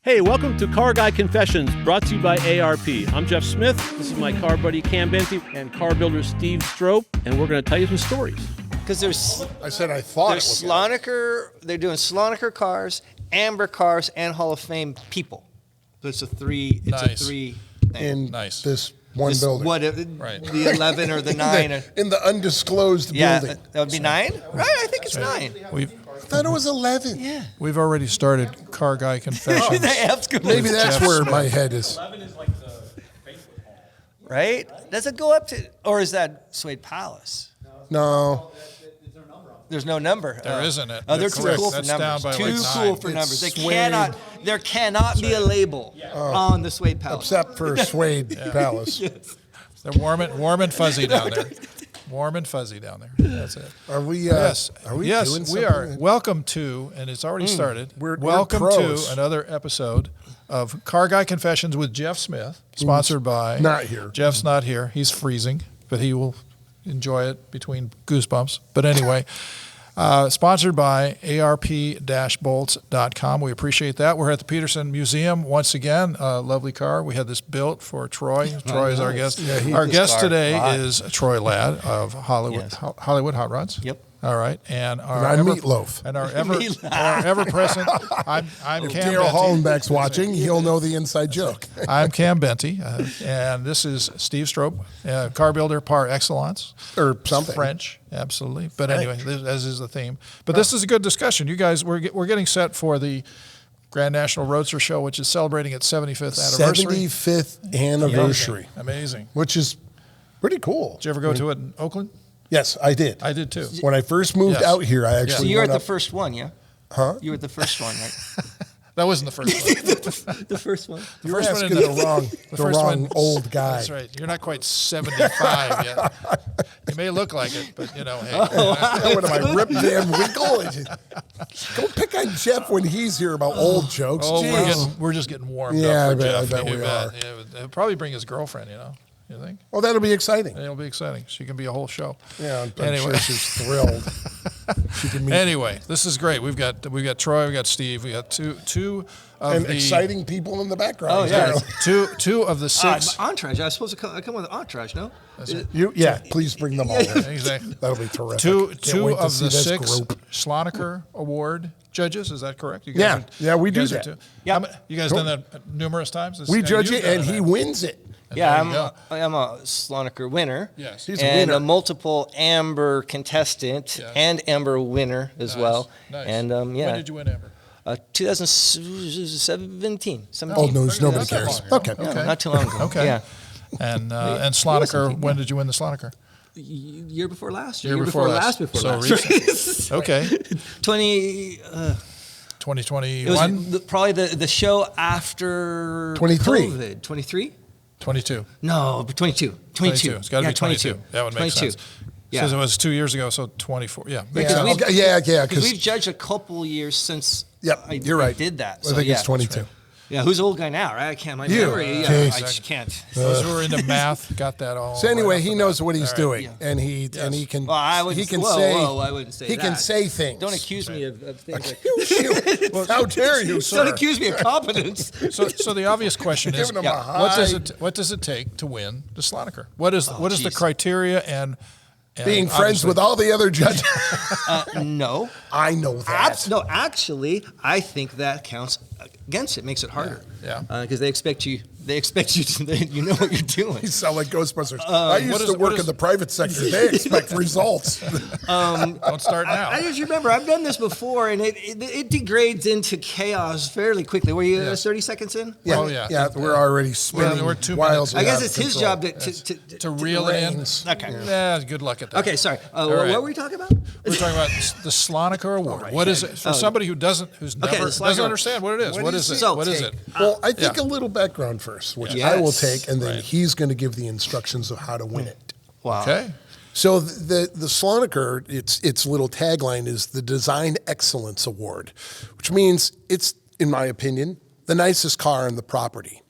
Hey, welcome to Car Guy Confessions, brought to you by ARP. I'm Jeff Smith. This is my car buddy Cam Benty and car builder Steve Strope, and we're going to tell you some stories. Because there's Slonaker. They're doing Slonaker cars, AMBR cars, and Hall of Fame people. So it's a three. It's a three thing. In this one building. Right. The 11 or the 9. In the undisclosed building. That would be 9, right? I think it's 9. I thought it was 11. Yeah. We've already started Car Guy Confessions. Maybe that's where my head is. 11 is like the banquet hall. Right? Does it go up to, or is that Suede Palace? No. There's no number. There isn't it. Oh, they're too Correct. cool for That's numbers. down by Too like cool 9. for It's numbers. Suede. There cannot be a label on the Suede Palace. Except for Suede Palace. They're warm and fuzzy down there. Warm and fuzzy down there. That's it. Are we? Yes. Are we yes, doing we something? are. Welcome to, and it's already started. We're Welcome pros. to another episode of Car Guy Confessions with Jeff Smith, sponsored by. Not here. Jeff's not here. He's freezing, but he will enjoy it between goosebumps. But anyway. Sponsored by ARP-bolts.com. We appreciate that. We're at the Peterson Museum once again. Lovely car. We had this built for Troy. Troy is our guest. Yeah, our guest today is Troy Ladd of Hollywood Hot Rods. Yep. All right, and I'm Meatloaf. And our ever present. I'm If Cam Daryl Benty. Hollenbeck's watching, he'll know the inside joke. I'm Cam Benty, and this is Steve Strope, car builder par excellence. Or something. French, absolutely. But anyway, as is the theme. But this is a good discussion. You guys, we're getting set for the Grand National Roadster Show, which is celebrating its 75th anniversary. 75th anniversary. Amazing. Which is pretty cool. Did you ever go to it in Oakland? Yes, I did. I did too. When I first moved out here, I actually So you were at went the up. first one, yeah? Huh? You were at the first one, right? That wasn't the first one. The first one. You're first one asking in the wrong, the first wrong one- old guy. That's right. You're not quite 75 yet. You may look like it, but you know, hey. What am I, Rip Van Winkle? Go pick on Jeff when he's here about old jokes. Oh, Jeez. we're just getting warmed Yeah, up for I Jeff. bet we You are. Yeah, he'll probably bring his girlfriend, you know. You think? Oh, that'll be exciting. It'll be exciting. She can be a whole show. Yeah, I'm Anyway. sure she's thrilled. She can meet Anyway, this is great. We've got Troy, we've got Steve, we got two of and the exciting people in the background. Oh, yeah. two of the 6. Entourage. I was supposed to come with an entourage, no? Please bring them all in. Exactly. That'll be terrific. Two Can't wait to of see the this 6 group. Slonaker Award judges. Is that correct? You Yeah. Yeah, we you do guys are that. too. Yeah. You guys done that numerous times? We And judge you've it, and done he that. wins it. And Yeah, there you go. I'm a Slonaker winner. Yes. He's a and winner. a multiple AMBR contestant Yes. and AMBR winner as well. Nice. And When did you win Amber? 2017. Oh, no, nobody not that cares. long Okay. ago. Yeah, not too long ago. Okay. Yeah. And Slonaker, when did you win the Slonaker? Year before last. Year before last. Before So last. recent. Okay. 2021. 2021? Probably the show after 23. COVID. 23? 22. No, 22. 22. It's got to be 22. That would make 22. sense. Yeah. Because it was 2 years ago, so 24. Yeah. Because we've- Yeah, Because because we've judged a couple years since Yep, I you're right. did that. I So, think yeah. it's 22. Yeah, who's the old guy now, right? I can't. My You. memory. Yeah, Jeez. I just can't. Those who are into math got that all. So anyway, right off he the knows bat. what he's All right. doing, Yeah. and he can Well, I wouldn't. he can whoa, say whoa, I wouldn't say he that. can say things. Don't accuse me of things. Like, How dare you, sir? don't accuse me of competence. So the obvious question is, Giving him a what does it take to win the Slonaker? What is the geez. criteria and Being friends with all the other judges. No. I know that. No, actually, I think that counts against it. Makes it harder. Yeah. Because they expect you. They expect you to. You know what you're doing. You sound like Ghostbusters. I used to what work is- in the private sector. They expect results. Don't start now. I just remember I've done this before, and it degrades into chaos fairly quickly. Were you 30 seconds in? Yeah, Oh, yeah. yeah. We're already spinning. we're 2 wildly minutes. I guess out of it's his control. job To reel it in. Reins. Okay. Yeah, good luck at that. Okay, sorry. right. What were we talking about? We're talking about the Slonaker Award. What is it for somebody who's the never Slonaker. doesn't understand what it is? What is it? So What is take- it? Well, I think Yeah. a little background first, which Yes. I will take, and then Right. he's going to give the instructions of how to win it. Wow. Okay. So the Slonaker, its little tagline is the Design Excellence Award, which means it's, in my opinion, the nicest car on the property,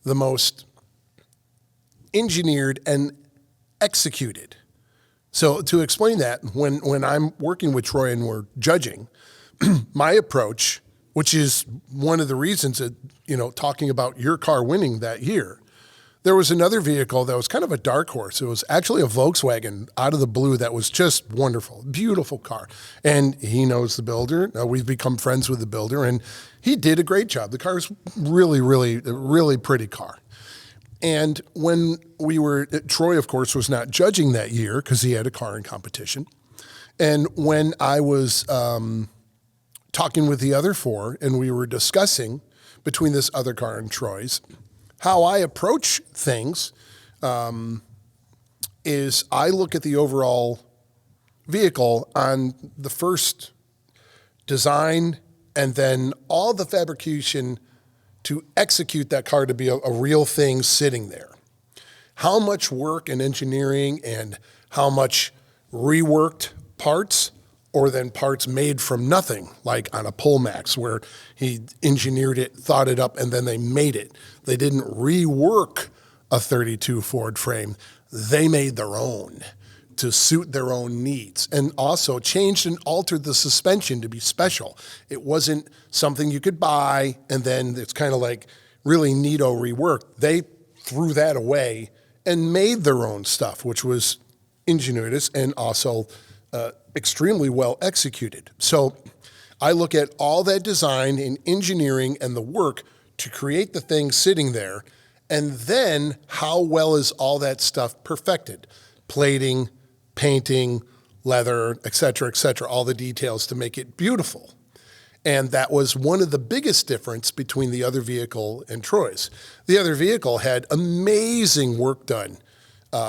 the most engineered and executed. So to explain that, when I'm working with Troy and we're judging, my approach which is one of the reasons that, talking about your car winning that year. There was another vehicle that was kind of a dark horse. It was actually a Volkswagen out of the blue that was just wonderful, beautiful car. And he knows the builder. We've become friends with the builder, and he did a great job. The car is really, really, really pretty car. And when Troy, of course, was not judging that year because he had a car in competition. And when I was talking with the other four, and we were discussing between this other car and Troy's, how I approach things is I look at the overall vehicle on the first design and then all the fabrication to execute that car to be a real thing sitting there. How much work and engineering and how much reworked parts or then parts made from nothing, like on a Pullmax where he engineered it, thought it up, and then they made it. They didn't rework a 32 Ford frame. They made their own to suit their own needs, and also changed and altered the suspension to be special. It wasn't something you could buy and then it's kind of like really neato reworked. They threw that away and made their own stuff, which was ingenious and also extremely well executed. So I look at all that design and engineering and the work to create the thing sitting there, and then how well is all that stuff perfected? Plating, painting, leather, et cetera, all the details to make it beautiful. And that was one of the biggest difference between the other vehicle and Troy's. The other vehicle had amazing work done.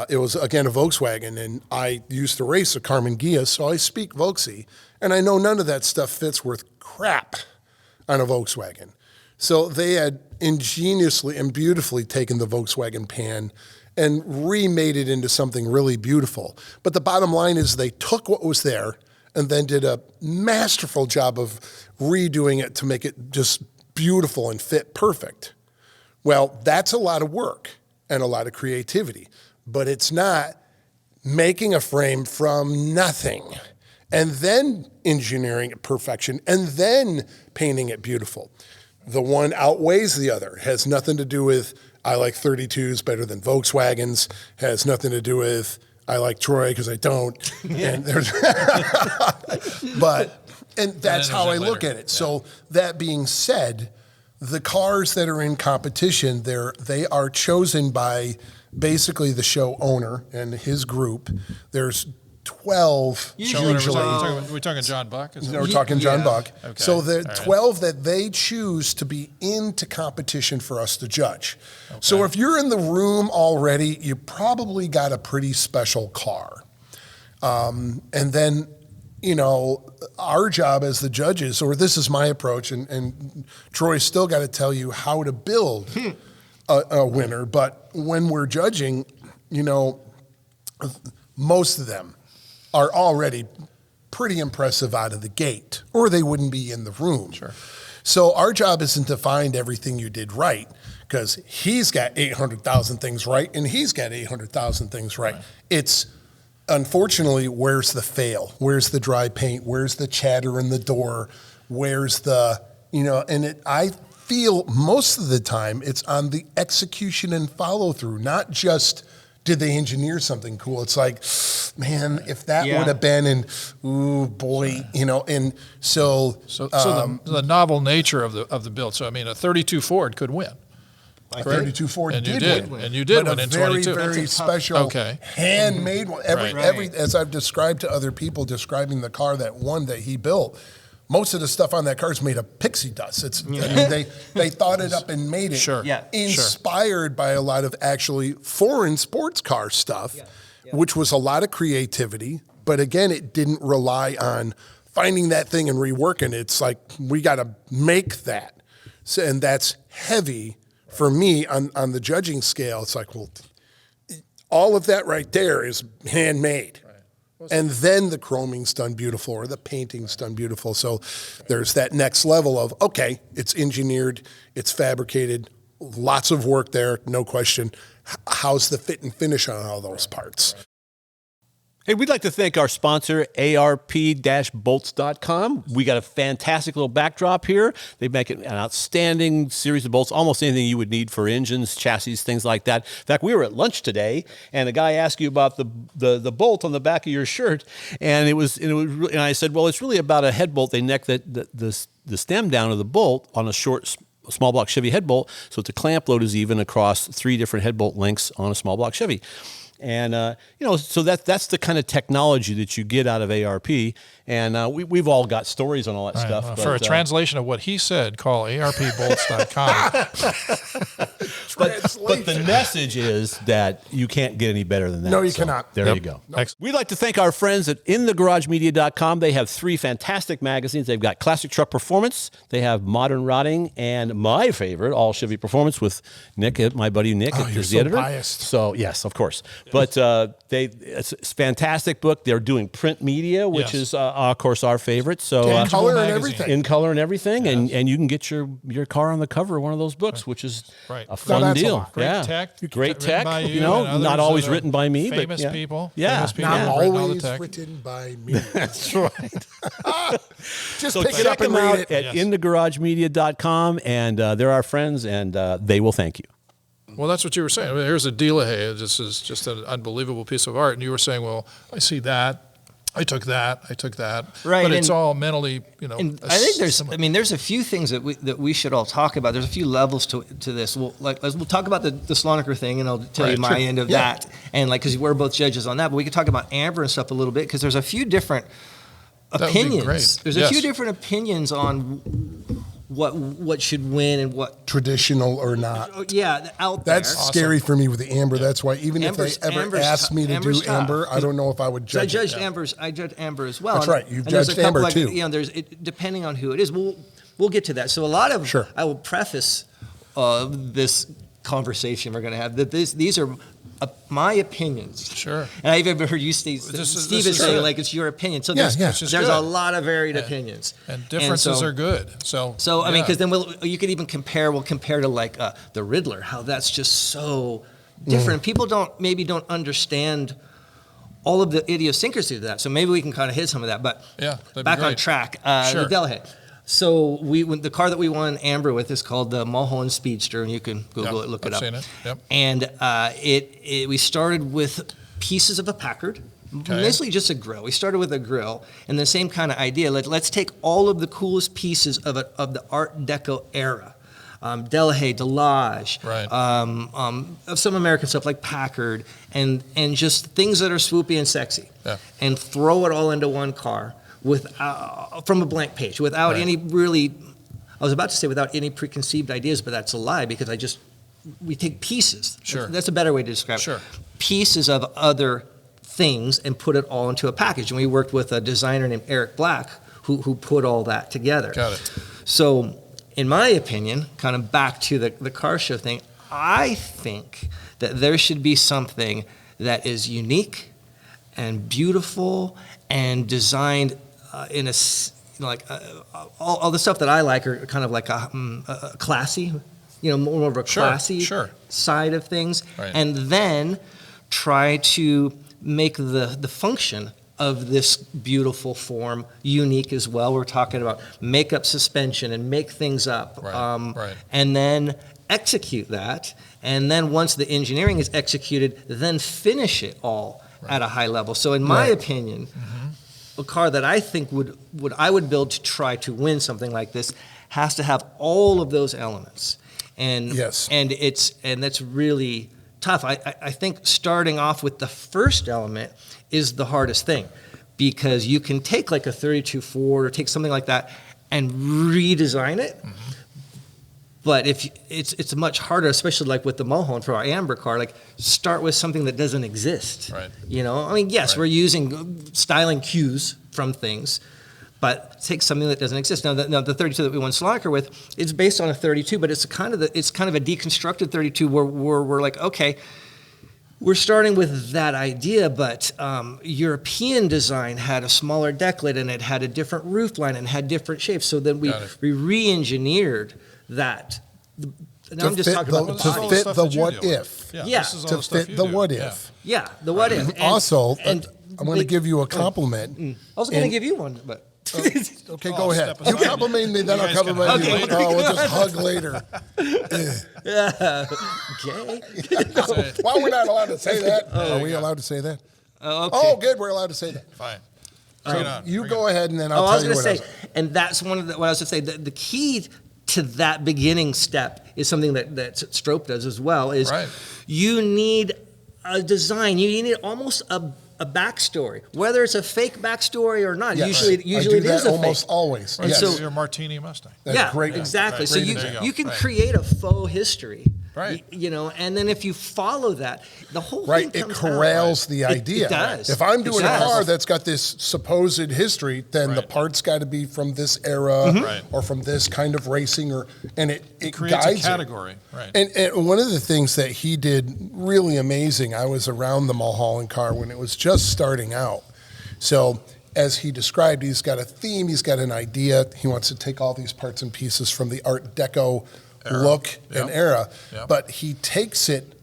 It was, again, a Volkswagen, and I used to race a Carmen Ghia, so I speak Volksy, and I know none of that stuff fits worth crap on a Volkswagen. So they had ingeniously and beautifully taken the Volkswagen pan and remade it into something really beautiful. But the bottom line is they took what was there and then did a masterful job of redoing it to make it just beautiful and fit perfect. Well, that's a lot of work and a lot of creativity. But it's not making a frame from nothing and then engineering it perfection and then painting it beautiful. The one outweighs the other. Has nothing to do with I like 32s better than Volkswagens. Has nothing to do with I like Troy because I don't. And there's and that's how I look at it. Yeah. So that being said, the cars that are in competition, they are chosen by basically the show owner and his group. There's 12 usually. We're talking John Buck? We're talking John Buck. Okay. So the 12 that they choose to be into competition for us to judge. Okay. So if you're in the room already, you probably got a pretty special car. And then, our job as the judges, or this is my approach, and Troy's still got to tell you how to build a winner, but when we're judging, most of them are already pretty impressive out of the gate, or they wouldn't be in the room. Sure. So our job isn't to find everything you did right, because he's got 800,000 things right, and he's got 800,000 things right. It's, unfortunately, where's the fail? Where's the dry paint? Where's the chatter in the door? Where's the, I feel most of the time it's on the execution and follow through, not just did they engineer something cool. It's like, man, if that would have been, and ooh boy, and so the novel nature of the build. So I mean, a 32 Ford could win. A 32 Ford and did win. And you did but win in very, 22. very special, handmade one. Every as I've described to other people describing the car that won that he built, most of the stuff on that car is made of pixie dust. It's I mean, they thought it up and made it. Sure. Yeah. Inspired by a lot of actually foreign sports car stuff, which was a lot of creativity. But again, it didn't rely on finding that thing and reworking it. It's like, we got to make that. So, and that's heavy for me on the judging scale. It's like, well, all of that right there is handmade. And then the chroming's done beautiful or the painting's done beautiful. So there's that next level of, okay, it's engineered, it's fabricated, lots of work there, no question. How's the fit and finish on all those parts? Hey, we'd like to thank our sponsor, ARP-bolts.com. We got a fantastic little backdrop here. They make an outstanding series of bolts, almost anything you would need for engines, chassis, things like that. In fact, we were at lunch today, and a guy asked you about the bolt on the back of your shirt, and and I said, well, it's really about a head bolt. They neck the stem down of the bolt on a small block Chevy head bolt, so the clamp load is even across 3 different head bolt lengths on a small block Chevy. And, so that's the kind of technology that you get out of ARP. And we've all got stories on all that stuff. Well, for a translation of what he said, call ARPbolts.com. But the message is that you can't get any better than that. No, you cannot. There you go. We'd like to thank our friends at InTheGarageMedia.com. They have 3 fantastic magazines. They've got Classic Truck Performance. They have Modern Rotting, and my favorite, All Chevy Performance with Nick, my buddy Nick, is the editor. Biased. So yes, of course. But it's a fantastic book. They're doing print media, which is, of course, our favorite. So in color and everything. In color and everything, and you can get your car on the cover of one of those books, which is a fun deal. Great tech. Great tech. By You know, not always written by me, famous but people. Yeah. Famous people Not have written all the always tech. written by me. That's right. Just So pick it check up and them read out it. at InTheGarageMedia.com, and they're our friends, and they will thank you. Well, that's what you were saying. I mean, here's a Delahaye. This is just an unbelievable piece of art. And you were saying, well, I see that. I took that. Right, But it's and- all mentally, And I think there's a few things that we should all talk about. There's a few levels to this. We'll talk about the Slonaker thing, and I'll tell you my end of that. And because we're both judges on that, but we could talk about AMBR and stuff a little bit because there's a few different That would be opinions. great. There's a few different opinions on what should win and what Traditional or not. out there. That's scary for me with the AMBR. That's why even if they ever Amber's asked me to do Amber's tough. AMBR, I don't know if I would So I judge judged it. I judged AMBR as well. That's right. You've And there's judged a couple AMBR too. There's depending on who it is. We'll get to that. So a lot of Sure. I will preface this conversation we're going to have that these are my opinions. Sure. And I've even heard you, Steve, This is say good. like it's your opinion. So Yeah, there's, yeah. Which is there's good. a lot of varied opinions. And differences are good. So I mean, because then you could even compare. We'll compare to like the Riddler, how that's just so different. People don't understand all of the idiosyncrasy of that. So maybe we can kind of hit some of that. But that'd be back on great. track, Sure. the Delahaye. So the car that we won AMBR with is called the Mulholland Speedster, and you can Google it, look it I've up. seen it. Yep. And we started with pieces of a Packard. Okay. Basically just a grill. We started with a grill, and the same kind of idea. Let's take all of the coolest pieces of the Art Deco era, Delahaye, Delage, Right. Of some American stuff like Packard, and just things that are swoopy and sexy, and throw it all into one car from a blank page, without any really. I was about to say without any preconceived ideas, but that's a lie because we take pieces. Sure. That's a better way to describe Sure. it. Pieces of other things and put it all into a package. And we worked with a designer named Eric Black who put all that together. Got it. So, in my opinion, kind of back to the car show thing, I think that there should be something that is unique and beautiful and designed in a all the stuff that I like are kind of like a classy, more of a classy side of things, Right. and then try to make the function of this beautiful form unique as well. We're talking about make up suspension and make things up, Right. and then execute that, and then once the engineering is executed, then finish it all at a high level. So in my opinion, a car that I think I would build to try to win something like this has to have all of those elements. And and that's really tough. I think starting off with the first element is the hardest thing, because you can take like a 32 Ford or take something like that and redesign it. But if it's much harder, especially like with the Mulholland for our AMBR car, like start with something that doesn't exist. Right. I mean, yes, we're using styling cues from things, but take something that doesn't exist. Now, the 32 that we won Slonaker with, it's based on a 32, but it's kind of a deconstructed 32 where we're like, okay, we're starting with that idea, but European design had a smaller deck lid and it had a different roof line and had different shapes. So then we re-engineered that. Now I'm just talking about to fit the what if. Yeah. To fit the what if. Yeah, the what if. Also, I'm going to give you a compliment. I was going to give you one, but. Okay, go ahead. step You aside. compliment me, then You I'll guys can compliment you. hug later. Oh, we'll just hug later. Okay. Why we're not allowed to say that? Are we allowed to say that? Oh, okay. Oh, good. We're allowed to say that. Fine. Bring it on. You Bring go it. ahead, and then I'll I tell was you going what to I say, and that's one of the, what I was going to say, the key to that beginning step is something that Strope does as well, is Right. you need a design, you need almost a backstory, whether it's a fake backstory or not. Yes. Usually I it do is that a almost fake. always. Right, Yes. so your Martini Mustang. That's Yeah, great. exactly. Right. So Great you example. you can Right. create a faux history, Right. You know, and then if you follow that, the whole Right, thing it comes corrals out. the It idea. does. If I'm It doing a does. car that's got this supposed history, then the Right. parts got to be from this era Right. or from this kind of racing, and it Creates a guides it. category. Right. And one of the things that he did really amazing, I was around the Mulholland car when it was just starting out. So as he described, he's got a theme, he's got an idea. He wants to take all these parts and pieces from the Art Deco look and Yep. era, Yep. but he takes it,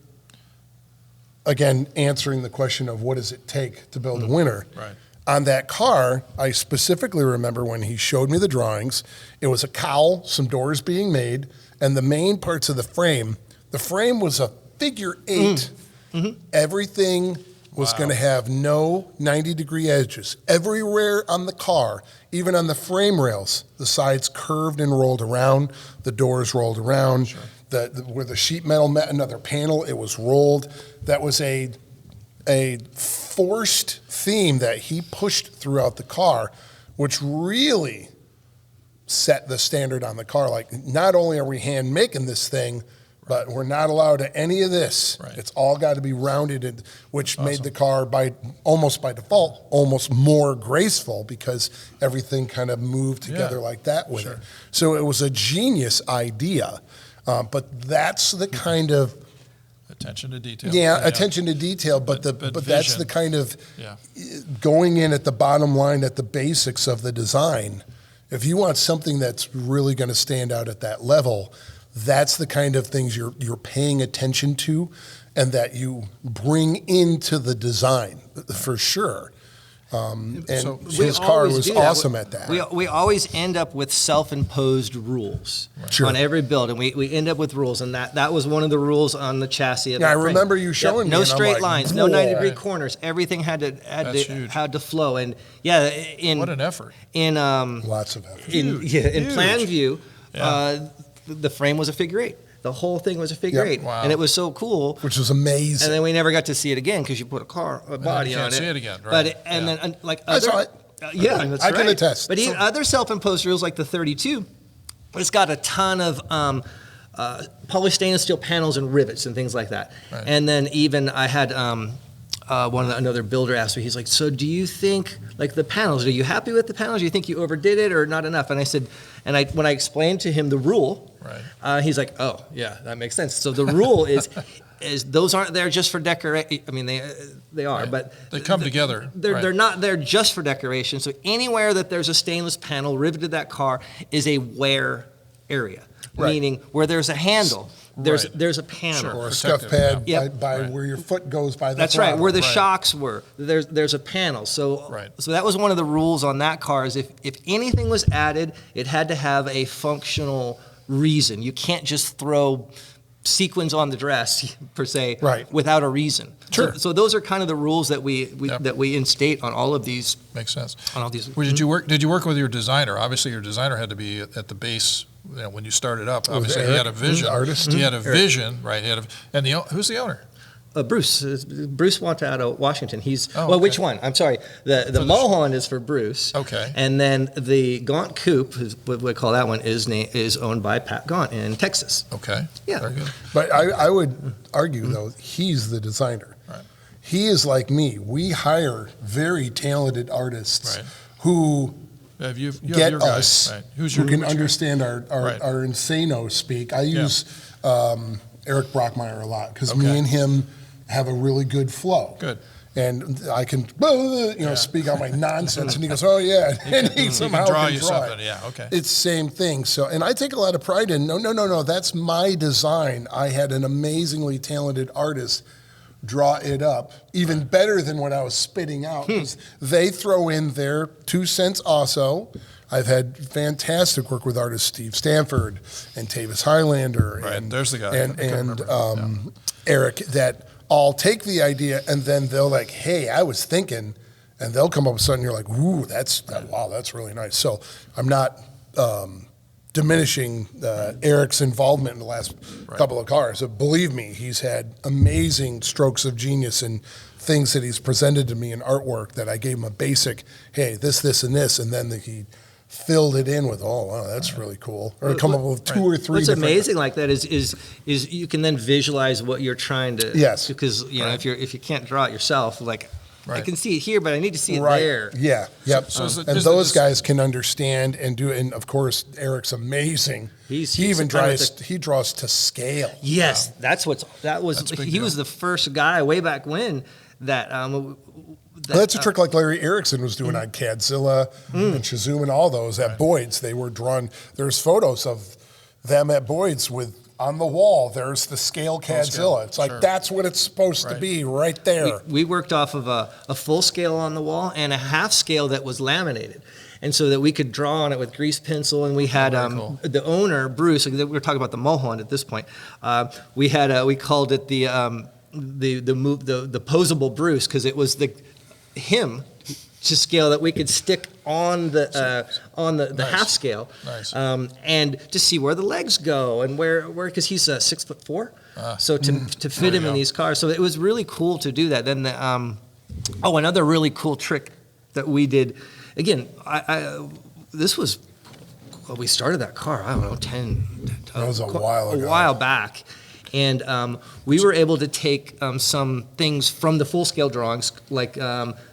again, answering the question of what does it take to build a winner. Right. On that car, I specifically remember when he showed me the drawings, it was a cowl, some doors being made, and the main parts of the frame was a figure 8. Everything was Wow. going to have no 90-degree edges. Everywhere on the car, even on the frame rails, the sides curved and rolled around, the doors rolled around. Where the sheet metal met another panel, it was rolled. That was a forced theme that he pushed throughout the car, which really set the standard on the car. Like, not only are we hand making this thing, but we're not allowed to any of this. Right. It's all got to be rounded, which made the car almost by default almost more graceful because everything kind of moved together Yeah. like that with Sure. it. So it was a genius idea, but that's the kind of Attention to detail. attention to detail. But But that's vision. the kind of Yeah. going in at the bottom line, at the basics of the design. If you want something that's really going to stand out at that level, that's the kind of things you're paying attention to and that you bring into the design for sure. And So- his We car always was do that. awesome at that. We always end up with self-imposed rules Sure. on every build, and we end up with rules, and that was one of the rules on the chassis. Of Yeah, the I frame. remember you showing me, No and I'm straight like, lines, no "Whoa." 90-degree Right. corners. Everything had That's huge. to flow, and yeah, in What an effort. in Lots of effort. in Huge. plan view, Yeah. the frame was a figure 8. The whole thing was a figure Yep. 8, Wow. and it was so cool. Which was amazing. And then we never got to see it again because you put a body can't on it. see it again, right. But and Yeah. then like I saw other, it. yeah, that's I can right. attest. But even other self-imposed rules like the 32, it's got a ton of poly stainless steel panels and rivets and things like that. Right. And then even I had another builder asked me, he's like, so do you think, like the panels, are you happy with the panels? Do you think you overdid it or not enough? And I said, when I explained to him the rule, Right. he's like, oh, yeah, that makes sense. So the rule is those aren't there just for decoration. I mean, they are, Right. but They come together. They're Right. they're not there just for decoration. So anywhere that there's a stainless panel riveted to that car is a wear area, Right. meaning where there's a handle, there's Right. there's a panel. Sure. or a Protective, scuff pad yeah. by Right. where your foot goes by the That's right, throttle. where the Right. shocks were. There's a panel. So Right. so that was one of the rules on that car is if anything was added, it had to have a functional reason. You can't just throw sequins on the dress per se Right. without a reason. Sure. So those are kind of the rules that we Yep. that we instate on all of these Makes sense. on all these. Well, did you work with your designer? Obviously, your designer had to be at the base. You know, when you started up, obviously he Eric, had a vision. the artist? He had a vision, right? He had who's the owner? Bruce wants out of Washington. He's Oh, well, okay. which one? I'm sorry. The Mulholland is for Bruce. Okay. And then the Gaunt Coupe, what we call that one, is owned by Pat Gaunt in Texas. Okay. Yeah. Very good. But I would argue, though, he's the designer. Right. He is like me. We hire very talented artists Right. who You have get your guy, us, right? Who's who your can which guy? understand Right. our insano speak. I use Eric Brockmeyer a lot because Okay. me and him have a really good flow. Good. And I can, speak out my nonsense, and he goes, "Oh yeah," and he somehow draw can you draw something. it. Yeah, okay. It's same thing. So, and I take a lot of pride in. No. That's my design. I had an amazingly talented artist draw it up even better than what I was spitting out. 'Cause they throw in their 2 cents also. I've had fantastic work with artists Steve Stanford and Tavis Highlander and there's the guy. and Eric that all take the idea and then they'll like, hey, I was thinking, and they'll come up with something you're like, ooh, wow, that's really nice. So I'm not diminishing Eric's involvement in the last couple of cars. So believe me, he's had amazing strokes of genius and things that he's presented to me in artwork that I gave him a basic, hey, this, and this, and then he filled it in with, oh, wow, that's really cool. Or come up with 2 or 3 What's different. amazing like that is you can then visualize what you're trying to. Yes. Because if you can't draw it yourself, like I Right. can see it here, but I need to see it Right. there. Yeah. Yep. So is it- and is those it- guys can understand and do it. And of course, Eric's amazing. He even draws to scale. Yes, that was big he deal. was the first guy way back when that. Well, that's a trick like Larry Erickson was doing on Cadzilla and Shazoo and all those at Boyd's. They were drawn. There's photos of them at Boyd's with on the wall. There's the scale Cadzilla. It's like Sure. that's what it's supposed to be right there. We worked off of a full scale on the wall and a half scale that was laminated. And so that we could draw on it with grease pencil, and we had cool. the owner Bruce. We were talking about the Mulholland at this point. We called it the posable Bruce because it was him to scale that we could stick on the Nice. half scale, Nice. And to see where the legs go and where because he's 6'4", so to fit him in these cars. So it was really cool to do that. Then another really cool trick that we did. Again, we started that car, I don't know, 10. That was a while ago. A while back. And we were able to take some things from the full-scale drawings, like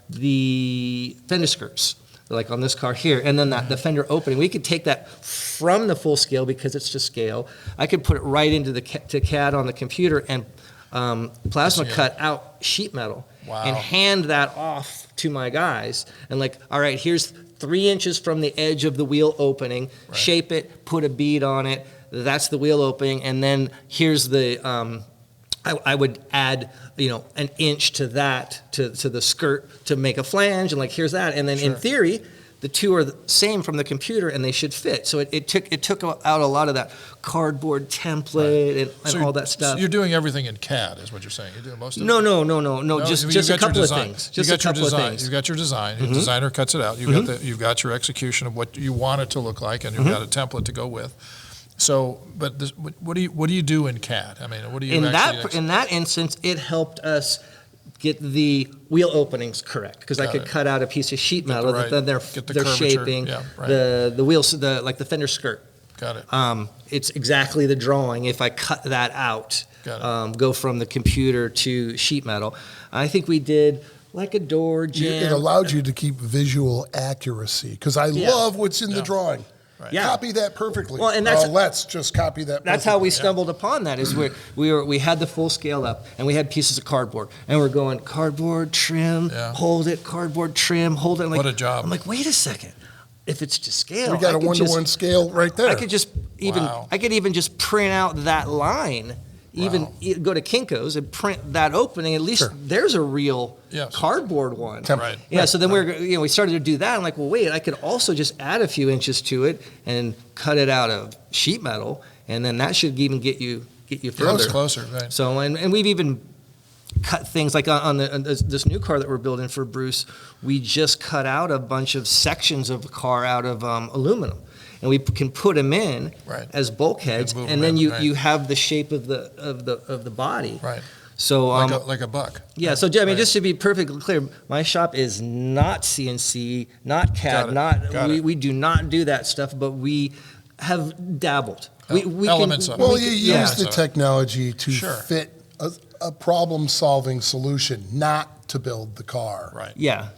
the fender skirts, like on this car here, and then the fender opening. We could take that from the full scale because it's to scale. I could put it right into to CAD on the computer and plasma cut out sheet metal and hand that off to my guys. And like, all right, here's 3 inches from the edge of the wheel opening, shape it, put a bead on it. That's the wheel opening, and then here's the. I would add, an inch to that to the skirt to make a flange, and like here's that, and then in theory, the two are the same from the computer, and they should fit. So it took out a lot of that cardboard template and all that stuff. So you're doing everything in CAD, is what you're saying. You're doing most of it. No. Just a couple of design. things. You Just a got your couple of design. things. You've got your design. Your designer cuts it out. You've got your execution of what you want it to look like, and you've got a template to go with. So, but what do you do in CAD? I mean, what do you in actually that instance, it helped us get the wheel openings correct because I could cut out a piece of sheet metal that then they're curvature. shaping the wheels, like the fender skirt. Got it. It's exactly the drawing. If I cut that out, go from the computer to sheet metal, I think we did like a door jam. It allowed you to keep visual accuracy because I love what's in the drawing. Right. Yeah. Copy that perfectly. Well, and that's let's just copy that. That's how we perfectly. stumbled upon that. Is we had the full scale up, and we had pieces of cardboard, and we're going cardboard trim, hold it, cardboard trim, hold it. I'm like, What a job! I'm like, wait a second. If it's to scale, We got a 1-to-1 scale right there. I could just even just print out that line. Even go to Kinko's and print that opening. At least there's a real cardboard one. Right. Yeah. So then we started to do that. I'm like, well, wait. I could also just add a few inches to it and cut it out of sheet metal, and then that should even get you further. Closer. Right. So and we've even cut things like on this new car that we're building for Bruce. We just cut out a bunch of sections of the car out of aluminum. And we can put them in as bulkheads, and then you have the shape of the body. Right. So like a buck. Yeah. So I mean, just to be perfectly clear, my shop is not CNC, not CAD, we do not do that stuff, but we have dabbled. We Elements of it. Well, you use the technology to Sure. fit a problem-solving solution, not to build the car. Right. Yeah.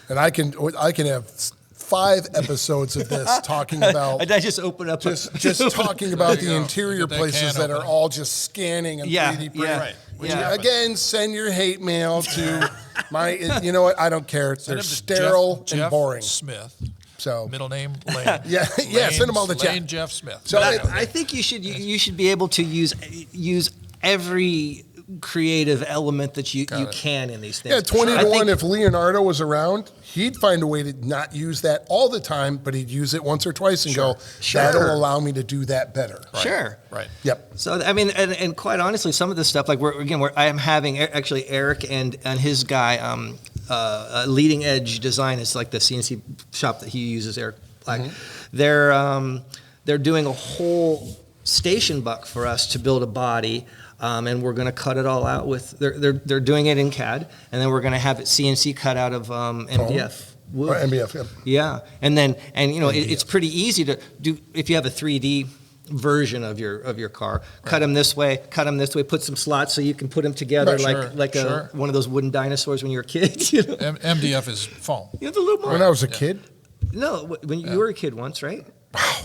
And I can have 5 episodes of this talking about I just open up just talking about the go. interior Get that places can that are opening. all just scanning and 3D printing. Right. Which Yeah. happens. Again, send your hate mail to my. You know what? I don't care. They're Send them to sterile Jeff and boring. Smith. So Middle name Lane. yeah. Send them all to Lane Jeff. Jeff Smith. So But I think you should be able to use every creative element that you it. can in these things. Yeah, 20 I to 1, think- if Leonardo was around, he'd find a way to not use that all the time, but he'd use it once or twice and go, Sure. that'll allow me to do that better. Sure. Right. Yep. So I mean, and quite honestly, some of this stuff, like I am having actually Eric and his guy, Leading Edge Design is like the CNC shop that he uses, Eric Black. They're doing a whole station buck for us to build a body. And we're going to cut it all out with. They're doing it in CAD, and then we're going to have it CNC cut out of MDF wood. Or MBF, yeah. Yeah, and it's pretty easy to do if you have a 3D version of your car. Cut them this way, put some slots so you can put them together Right, one of those wooden dinosaurs when you were a kid. You know? MDF is foam. You have a little more. When I was a kid, No, when you were a kid once, right? Wow.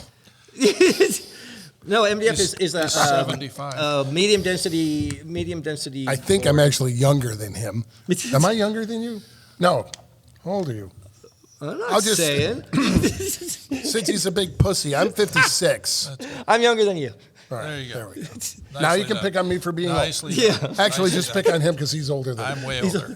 No, MDF is a 75. medium density. I think I'm actually younger than him. Am I younger than you? No. How old are you? I'm not I'll just- saying. Since he's a big pussy, I'm 56. I'm younger than you. All right, There you go. There we go. Nicely Now you can done. pick on me for being Nicely old. Yeah. done. Actually, Nicely just done. pick on him because he's older than I'm me. way older.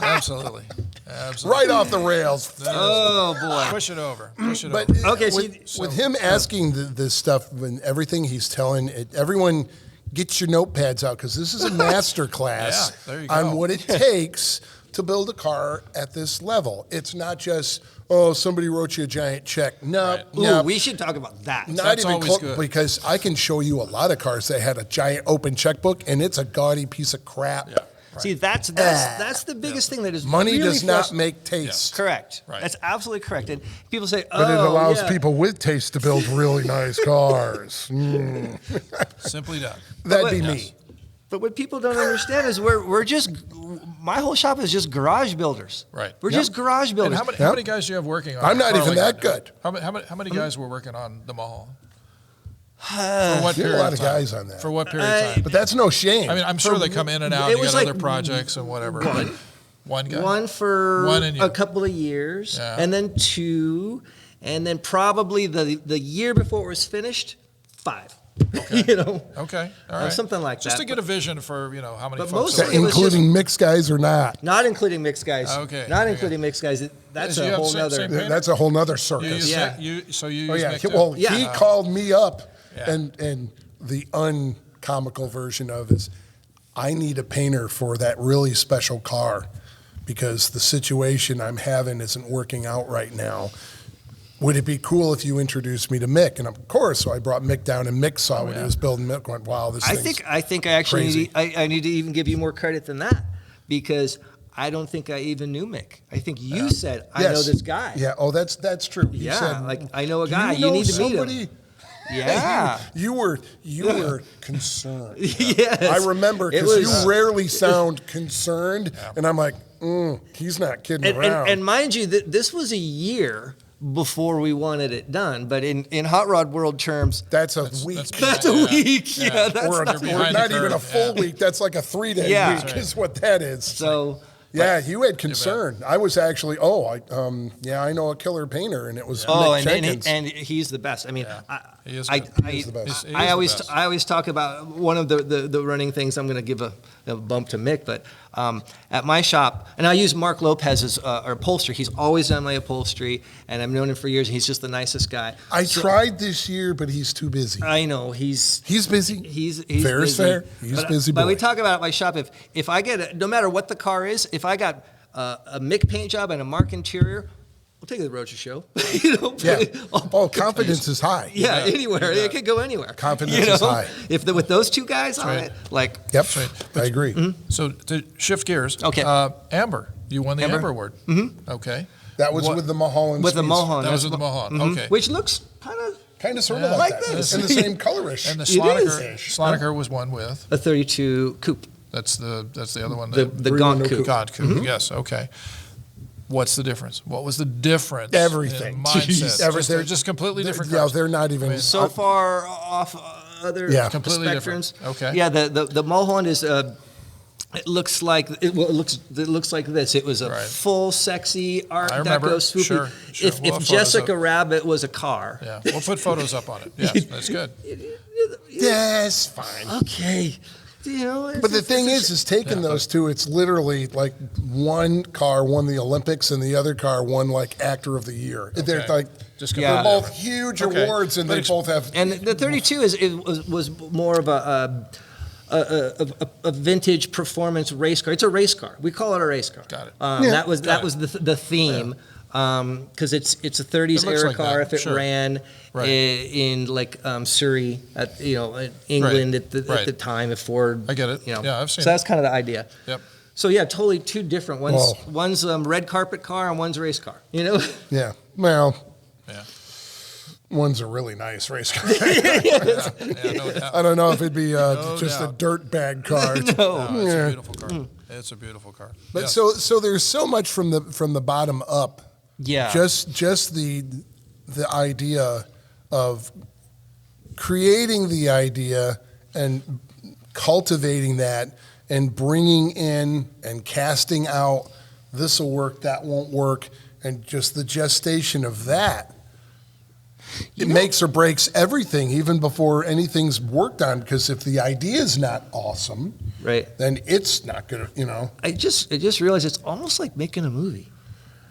Absolutely. Absolutely. Right off the rails. Oh boy. Push it over. But Okay, so with him asking this stuff and everything he's telling it, everyone get your notepads out because this is a master class Yeah, there you go. on what it takes to build a car at this level. It's not just, oh, somebody wrote you a giant check. No, Right. no. Ooh, we should talk about that. Not That's even always close, good. because I can show you a lot of cars that had a giant open checkbook and it's a gaudy piece of crap. Yeah. See, that's the biggest thing that is Money really does not frust- make taste. Correct. Right. That's absolutely correct. And people say, oh, But it allows yeah. people with taste to build really nice cars. Simply done. That'd be Yes. me. But what people don't understand is we're just my whole shop is just garage builders. Right. We're Yep. just garage And builders. how many guys do you have working on? I'm not even Carling? that good. How many guys were working on the Mulholland? For what You have period a lot of time? guys on that. For what period of time? But that's no shame. I mean, I'm sure they come in and out. It You was got like other projects and whatever. But one guy. One for One and you. a couple of years, Yeah. and then two, and then probably the year before it was finished, 5. You know, Okay. All right. something like Just that. to get a vision for how many But folks. most are of it was including mixed guys or not. not including mixed guys. Okay, Not okay. including mixed guys. That's So you a have whole same- nother. same painter? That's a whole nother You circus. use Yeah. so you Oh use yeah. mixed Well, Yeah. he called me up, Yeah. and the uncomical version of is, I need a painter for that really special car, because the situation I'm having isn't working out right now. Would it be cool if you introduced me to Mick? And of course, so I brought Mick down, and Mick saw when he was building Mick, went, wow, this I thing's think I actually crazy. I need to even give you more credit than that, because I don't think I even knew Mick. I think you said I know Yes. this guy. Yeah. Oh, that's true. You Yeah, said, like, I know a "Do guy. You know need to meet him." somebody?" Yeah. You were concerned. Yes. I remember, It because was- you rarely sound concerned, and I'm like, he's not kidding around. And mind you, this was a year before we wanted it done. But in hot rod world terms, that's a week. that's a week. Yeah, that's or not behind not the even a curve, full yeah. week. That's like a 3-day Yeah. week is what that is. so. Yeah, you had concern. I was actually, I know a killer painter, and it was Oh, Mick and Jenkins. he's the best. I mean, He is I, good. I, He is the best. He is I the always best. I always talk about one of the running things. I'm going to give a bump to Mick, but at my shop, and I use Mark Lopez as our upholstery. He's always done my upholstery, and I've known him for years. He's just the nicest guy. I So- tried this year, but he's too busy. I know he's He's busy. He's Fair is busy. fair. He's busy But boy. we talk about at my shop. If I get no matter what the car is, if I got a Mick paint job and a Mark interior, we'll take it to the Roadster Show. You know, Yeah. I'll- Confidence is high. Yeah, anywhere. It could go anywhere. Confidence you know? is high. With those two guys on right. it, like Yep. Right. I agree. So to shift gears. Okay. Amber, you won the Amber. Amber Award. Mm-hmm. Okay. That was What- with the Mulholland. with the Speeds. Mulholland. That was that's with the what- Mulholland. Okay. which looks kind of Kind of sort Yeah. of like, Like that. this. In the same colorish. And the It Slonaker, is. Slonaker was one with. a 32 coupe. That's the other one. The Gaunt 310 coupe. God coupe. Yes. Okay. What's the difference? What was the difference? Everything. In mindset. Jeez. They're just completely different Yeah, cars. they're not even. So far off other Yeah. Completely spectrums. different. Okay. Yeah, the Mulholland is it looks like it looks like this. It was a Right. full sexy Art I remember. Deco swoopy. Sure. If, We'll if have photos Jessica up. Rabbit was a car. Yeah. We'll put photos up on it. Yes, that's good. Yes, fine. Okay. You know, But the thing is taking those two, it's literally like one car won the Olympics and the other car won like Actor of the Year. They're like, they're both huge awards, and they both have. And the 32 was more of a vintage performance race car. It's a race car. We call it a race car. Got it. That was the theme. Because it's a 30s era like car. that. If it ran in like Surrey at England at the time, if Ford. I get it. Yeah, I've seen. So that's kind of the idea. Yep. So yeah, totally two different ones. One's red carpet car and one's a race car. You know. Yeah. Well. Yeah. One's a really nice race car. No doubt. I don't know if it'd be just a dirt bag car. It's a beautiful car. It's a beautiful car. But so there's so much from the bottom up. Yeah. Just the idea of creating the idea and cultivating that and bringing in and casting out this will work, that won't work, and just the gestation of that. It makes or breaks everything, even before anything's worked on. Because if the idea is not awesome, then it's not gonna. I just realized it's almost like making a movie.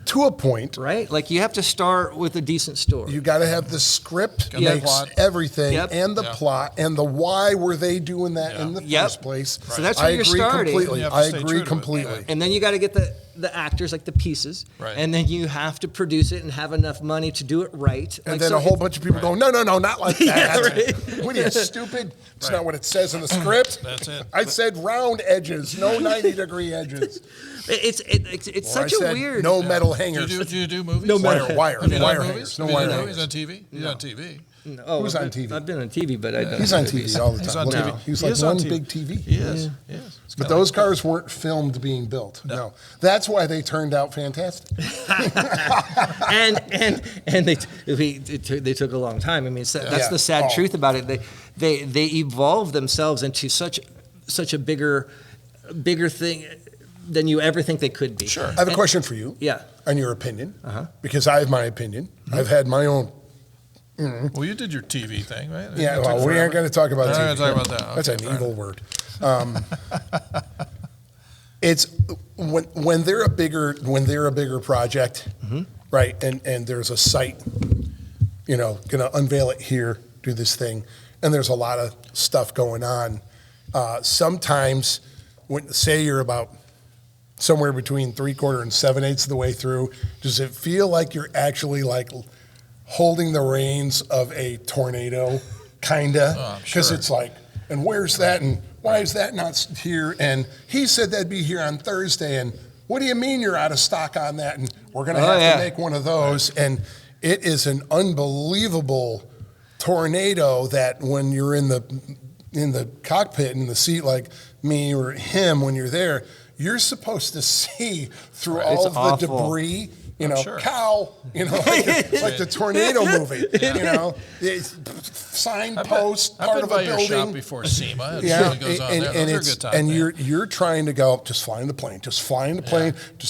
To a point, right? Like you have to start with a decent story. You got to have the script makes everything, and the plot, and the why were they doing that in the first place. So that's where you're starting. Completely. I agree completely. And then you got to get the actors, like the pieces, and then you have to produce it and have enough money to do it right. And then a whole bunch of people go, no, not like that. What are you, stupid? It's not what it says in the script. That's it. I said round edges, no 90-degree edges. It's such a weird. No metal hangers. Do you do movies? No wire hangers. No wire hangers. He's on TV. He's on TV. Oh, who's on TV? I've been on TV, but I don't. He's on TV all the time. He's on TV. He's He like is on one TV. big TV. He is. Yes. But those cars weren't filmed being built. No. That's why they turned out fantastic. and they took a long time. I mean, that's the sad truth about it. They evolved themselves into such a bigger thing than you ever think they could be. Sure. I have a question for you. Yeah. On your opinion. Because I have my opinion. I've had my own. Well, you did your TV thing, right? Yeah, well, we aren't going to talk about TV. We're not going to talk about that. That's an evil word. It's when they're a bigger project, right? And there's a site, going to unveil it here, do this thing, and there's a lot of stuff going on. Sometimes, say you're about somewhere between 3/4 and 7/8 of the way through, does it feel like you're actually like holding the reins of a tornado, kinda? Because it's like, and where's that, and why is that not here? And he said that'd be here on Thursday, and what do you mean you're out of stock on that? And we're gonna have to make one of those. And it is an unbelievable tornado that when you're in the cockpit in the seat like me or him, when you're there, you're supposed to see through all of the debris. Cow, like the tornado movie, signpost, part of a building. I've been by your shop before SEMA. It really goes on there. Those are a good time. And you're trying to go, just fly in the plane, just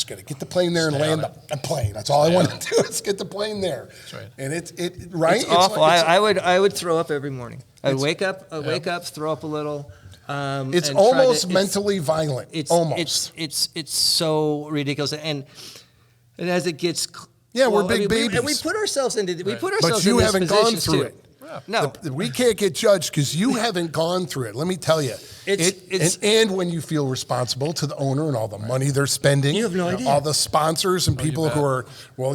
got to get the plane there and land the plane. That's all I want to do is get the plane there. That's right. And it's awful. I would throw up every morning. I'd wake up, throw up a little. It's almost mentally violent. Almost. It's so ridiculous. And as it gets, we're big babies, and we put ourselves into But you haven't gone through it. No, we can't get judged because you haven't gone through it. Let me tell you, and when you feel responsible to the owner and all the money they're spending, you have no idea. All the sponsors and people who are,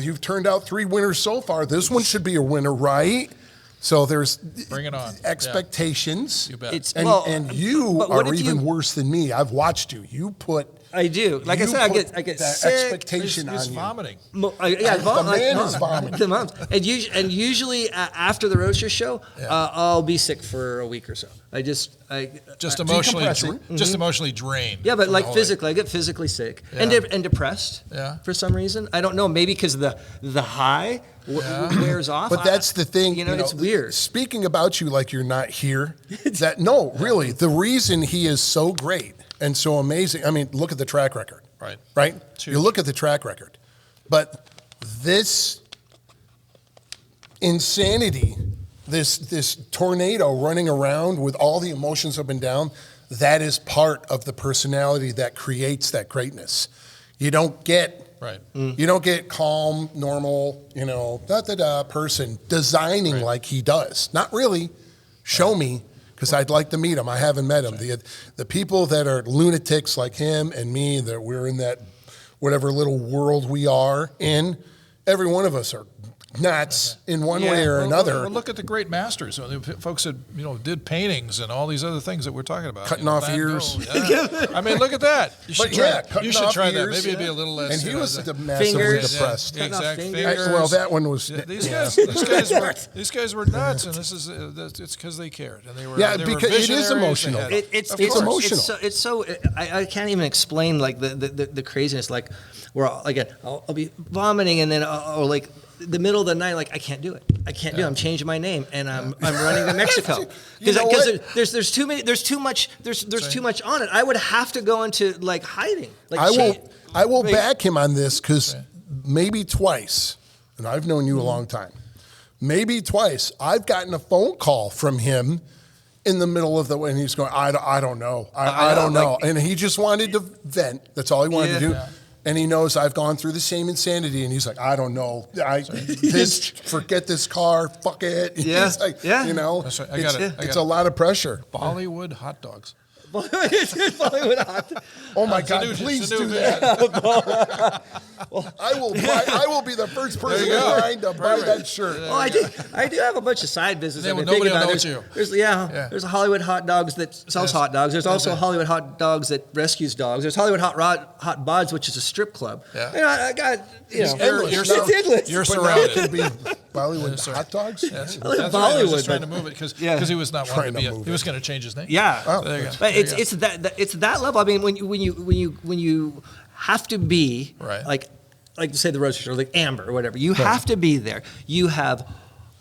you've turned out 3 winners so far. This one should be a winner, right? So there's bring it on expectations. You bet. And you are even worse than me. I've watched you. You put. I do. Like I said, I get that sick. expectation He's on you. vomiting. The man is vomiting. The moms. And usually after the Roadster Show, I'll be sick for a week or so. Just emotionally drained. Yeah, but like physically, I get physically sick and depressed. Yeah. For some reason, I don't know. Maybe because the high wears off. But that's the thing. It's weird. Speaking about you like you're not here. Really, the reason he is so great and so amazing. I mean, look at the track record. Right. You look at the track record, but this insanity, this tornado running around with all the emotions up and down, that is part of the personality that creates that greatness. You don't get Right. you don't get calm, normal, person designing like he does. Not really. Show me, because I'd like to meet him. I haven't met him. The people that are lunatics like him and me, that we're in that whatever little world we are in, every one of us are nuts in one way or another. Well, look at the great masters, the folks that did paintings and all these other things that we're talking about. Cutting off ears. I mean, look at that. You should try that. You should try that. ears, Maybe it'd be a little less. And he was massively Fingers. depressed. Yeah, exactly. Fingers. Well, that one was. These guys were nuts, and it's because they cared and they were. Yeah, they were because it is visionaries. They emotional. had- It's emotional. It's so I can't even explain like the craziness. Like where I'll be vomiting and then or like the middle of the night, like I can't do it. I can't do it. I'm changing my name and I'm running to Mexico because there's too many. There's too much. There's too much on it. I would have to go into like hiding. Like I will back him on this, because maybe twice, and I've known you a long time, maybe twice, I've gotten a phone call from him in the middle of and he's going, I don't know. I don't know. And he just wanted to vent. That's all he wanted to do. Yeah. And he knows I've gone through the same insanity, and he's like, I don't know. Forget this car. Fuck it. Yeah. He's like, That's right. It's a lot lot of pressure. Bollywood hot dogs. Oh my God! Please do that. I will be the first person in line to buy that shirt. Well, I do have a bunch of side businesses. I've been nobody thinking about. will know There's there's a Hollywood Hot Dogs that sells hot dogs. There's also Hollywood Hot Dogs that rescues dogs. There's Hollywood Hot Buds, which is a strip club. Yeah. I got It's it's endless. You're But now it surrounded. could be Bollywood hot dogs. That's Bollywood, right. I was just but- trying to move it because he was not wanting to be. He was going to change his name. Yeah. Oh, There you go. But There you go. it's that level. I mean, when you have to be Right. like say the Roadster Show, like AMBR or whatever, you have to be there. You have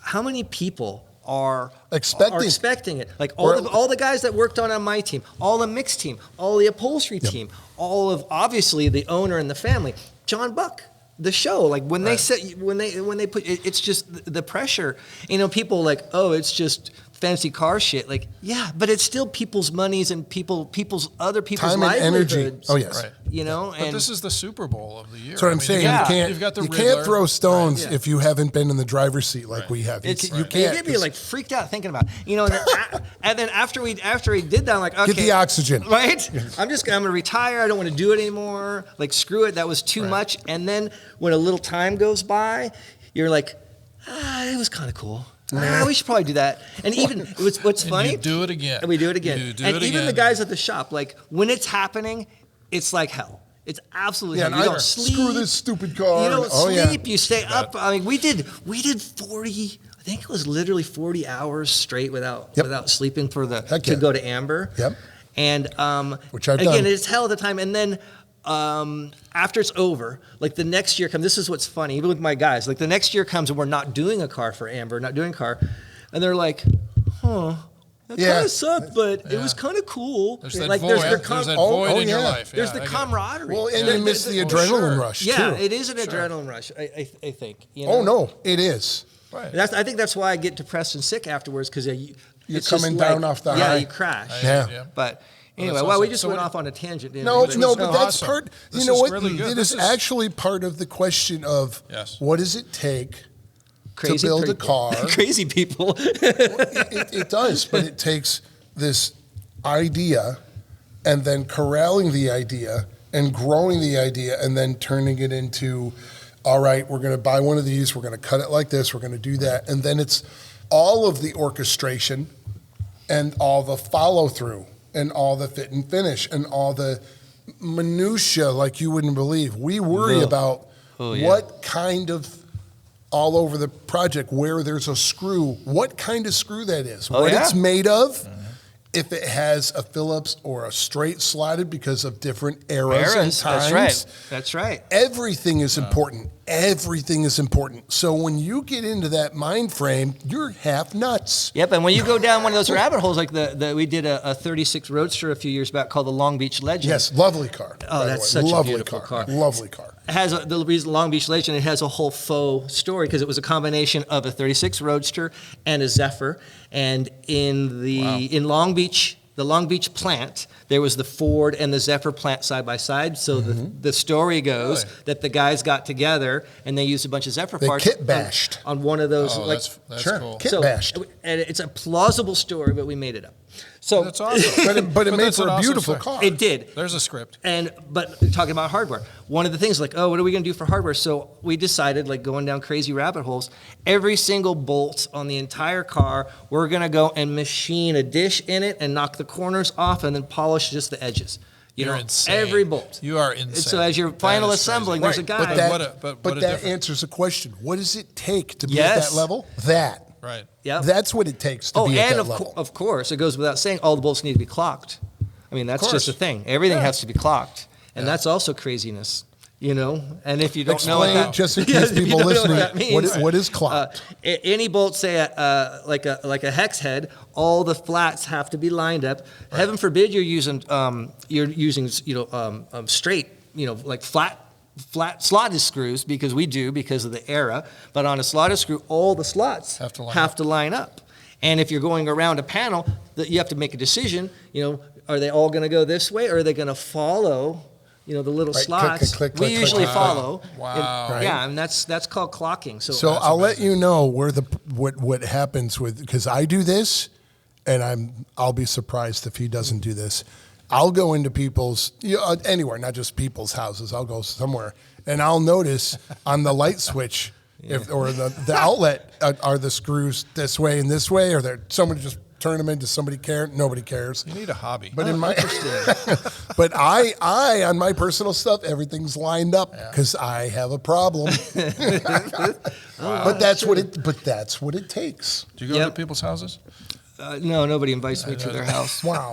how many people are expecting it? Like all the guys that worked on my team, all the mixed team, all the upholstery team, all of obviously the owner and the family, John Buck. The show, like when they said when they put it's just the pressure. People like, oh, it's just fancy car shit. Like, yeah, but it's still people's monies and people's other people's Time and energy. livelihoods. Oh yes. Right. And But this is the Super Bowl of the year. That's what I'm saying. You've got the you Riddler. can't throw stones Right. if you haven't been in the driver's seat like we have. You can't. It get me like freaked out thinking about it. And then after we did that, I'm like, okay, Get the oxygen. right? I'm gonna retire. I don't want to do it anymore. Like, screw it. That was too much. And then when a little time goes by, you're like, it was kind of cool. We should probably do that. And even what's funny? You do it again. And we do it again. You do and it even again. the guys at the shop, like when it's happening, it's like hell. It's absolutely hell. and You I don't sleep. screw this stupid car. You don't Oh, yeah. sleep. You stay up. I mean, we did 40. I think it was literally 40 hours straight without sleeping Heck to yeah. go to AMBR. Yep. And Which I've again, done. it's hell at the time. And then after it's over, like the next year comes. This is what's funny, even with my guys. Like the next year comes and we're not doing a car for AMBR, not doing a car, and they're like, "Huh, that kind of sucked, but it was kind of cool." There's that like void, there's the oh, in your yeah. life. there's Yeah, the I get it. camaraderie. Well, and There- you miss the there- adrenaline rush Yeah, too. it is an adrenaline rush. I think. Oh no, it is. Right. I think that's why I get depressed and sick afterwards because You're coming down off the high. Yeah, you crash. Yeah. But anyway, that's well, we awesome. just So went when- off on a tangent. didn't No, we? but that's awesome. part. This You know is what? really good. It This is is- actually part of the question of what does it take to build a car. Crazy people. It does, but it takes this idea and then corralling the idea and growing the idea and then turning it into, all right, we're going to buy one of these, we're going to cut it like this, we're going to do that. And then it's all of the orchestration and all the follow through and all the fit and finish and all the minutia like you wouldn't believe. We worry about what kind of all over the project where there's a screw, what kind of screw that is, what it's made of, if it has a Phillips or a straight slotted because of different eras and times. That's right. Everything is important. Everything is important. So when you get into that mind frame, you're half nuts. Yep, and when you go down one of those rabbit holes, like we did a 36 Roadster a few years back called the Long Beach Legend. Yes, lovely car. Oh, that's such a beautiful car. Lovely car. It has the reason Long Beach Legend. It has a whole faux story because it was a combination of a 36 Roadster and a Zephyr. And in Long Beach, the Long Beach plant, there was the Ford and the Zephyr plant side by side. So the story goes that the guys got together and they used a bunch of Zephyr They parts kit bashed. on one of those. Oh, that's Sure. cool. Kit bashed. And it's a plausible story, but we made it up. So That's awesome. But it made that's for an a awesome beautiful story. car. it did. There's a script. But talking about hardware, one of the things like, oh, what are we going to do for hardware? So we decided, like going down crazy rabbit holes, every single bolt on the entire car, we're going to go and machine a dish in it and knock the corners off and then polish just the edges. You're insane. Every bolt. You are And insane. so as you're final That is assembling, crazy. there's a Right, guy. but what a that difference. answers the question. What does it take to be Yes. at that level? That. Right. Yep. That's what it takes to Oh, be at and that level. of course, it goes without saying, all the bolts need to be clocked. I mean, that's course. just a thing. Everything Yeah. has to be clocked. And that's also craziness, you know? And if you don't Explain know what that, just in Yeah, case if you people don't know listening, what that means, what is clocked? Any bolt, say like a hex head, all the flats have to be lined up. Heaven forbid you're using straight, like flat slotted screws, because we do because of the era. But on a slotted screw, all the slots Have to line line up. And if you're going around a panel, you have to make a decision. Are they all going to go this way, or are they going to follow? The little Right, slots. click, we click, usually click. follow. Wow. Right. Yeah, and that's called clocking. So I'll let you know where what happens with, because I do this, and I'll be surprised if he doesn't do this. I'll go into people's anywhere, not just people's houses. I'll go somewhere, and I'll notice on the light switch or the outlet are the screws this way and this way, or somebody just turn them into somebody care. Nobody cares. You need a hobby. But in my, but I on my personal stuff, everything's lined up because I have a problem. But that's what it takes. Do you go to people's houses? No, nobody invites me to their house. Wow.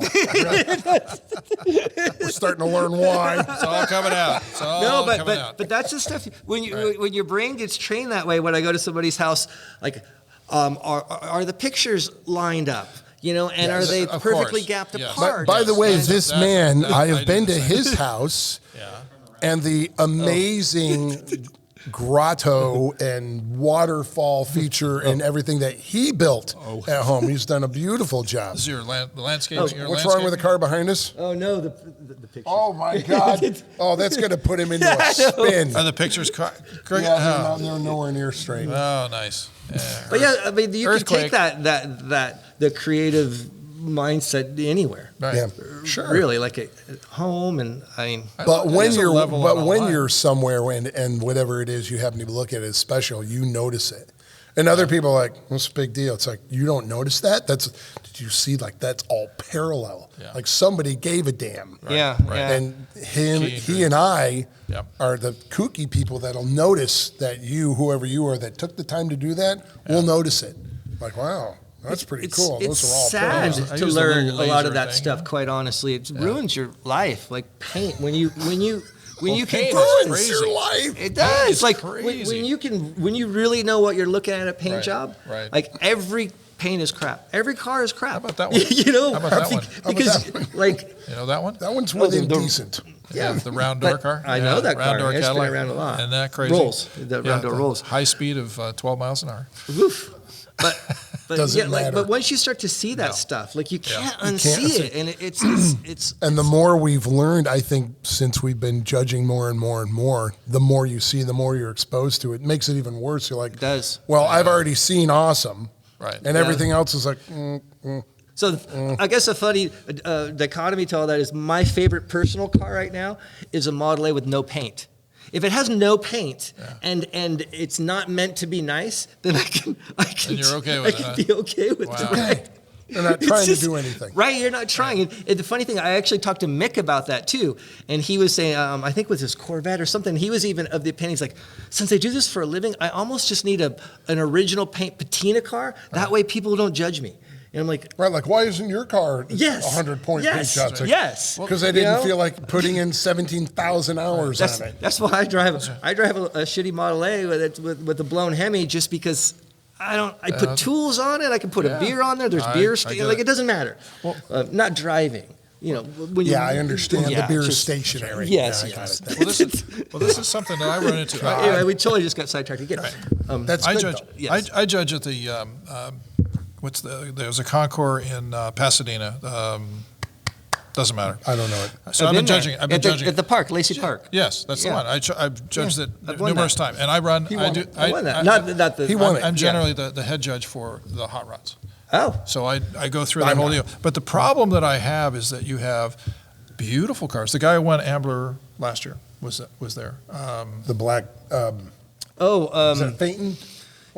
We're starting to learn why. It's all coming out. It's all No, coming out. but that's the stuff when your brain gets trained that way. When I go to somebody's house, like, are the pictures lined up? And Yes, are they of perfectly course. gapped Yes. apart? By the way, Yes, this that- man, that- I I have do been the to same. his house, Yeah. and the amazing grotto and waterfall feature and everything that he built at home. He's done a beautiful job. This is your landscape. What's wrong with the car behind us? Oh no, the pictures. Oh my God! Oh, that's going to put him into a spin. Are the pictures great? Yeah, they're nowhere near straight. Oh, nice. Yeah. But yeah, I mean, you can Earthquake. take that the creative mindset anywhere. Right. Yeah, sure. Really, like at home, and I mean, But when There's a you're level on all that. you're somewhere and whatever it is you happen to look at is special, you notice it. And other people are like, what's the big deal? It's like, you don't notice that? Did you see, like, that's all parallel. Yeah. Like somebody gave a damn. yeah, right. yeah. And Key he and I Yep. are the kooky people that'll notice that whoever you are that took the time to do that, will notice it. Like, wow, that's pretty cool. It's Those are all sad parallel. I to use the learn little a lot laser of that thing. stuff. Quite honestly, it ruins your life. Like paint, when you can paint Ruins Crazy. your life. It does. is Like crazy. when you really know what you're looking at a paint Right, job. right. Like every paint is crap. Every car is crap. How about that one? How about that one? Because that one? like You know that one? That one's within the- decent. Yeah, the round door But car. I know that round car. door It's been Cadillac. around a lot. Isn't that crazy? Rolls. The round door rolls. High speed of 12 miles an hour. Woof. But Doesn't matter. but once you start to see that stuff, like you can't unsee unsee it, and it's And the more we've learned, I think, since we've been judging more and more and more, the more you see, the more you're exposed to it. It makes it even worse. You're like, It does. well, I've already seen awesome. Right. And everything else is like, So I guess a funny dichotomy to all that is my favorite personal car right now is a Model A with no paint. If it has no paint and it's not meant to be nice, then I can And you're okay with I it, can huh? be okay with Wow. it. okay. They're not It's trying just- to do anything. Right, you're not trying. And the funny thing, I actually talked to Mick about that too. And he was saying, I think with his Corvette or something, he was even of the opinion, he's like, since I do this for a living, I almost just need an original paint patina car. That way people don't judge me. And I'm like, Right, like, why isn't your car yes. 100-point yes. paint jobs? Like, Yes. Because I You didn't know? feel like putting in 17,000 hours That's, on it. that's why I drive a shitty Model A with a blown Hemi, just because I put tools on it. I can put a beer on there. There's beer, I get like it. it doesn't matter. Not driving. When you, Yeah, I understand. yeah, The beer is just- stationary. Yes, Yeah, I got yes. it. Well, this is something that I run into. Anyway, we totally just got sidetracked again. That's I good, judge. though. Yes. I judge at the there's a Concours in Pasadena. Doesn't matter. I don't know it. So I've been judging. I've been judging at the park, Lacey Park. Yes, that's the one. I've judged it I've won numerous that. times, and I run. He I won do. it. I won that. Not the. He won it. I'm generally the head judge for the hot rods. Oh. So I go through the whole deal. But the problem that I have is that you have beautiful cars. The guy who won AMBR last year was there. The black. Is that Phaeton?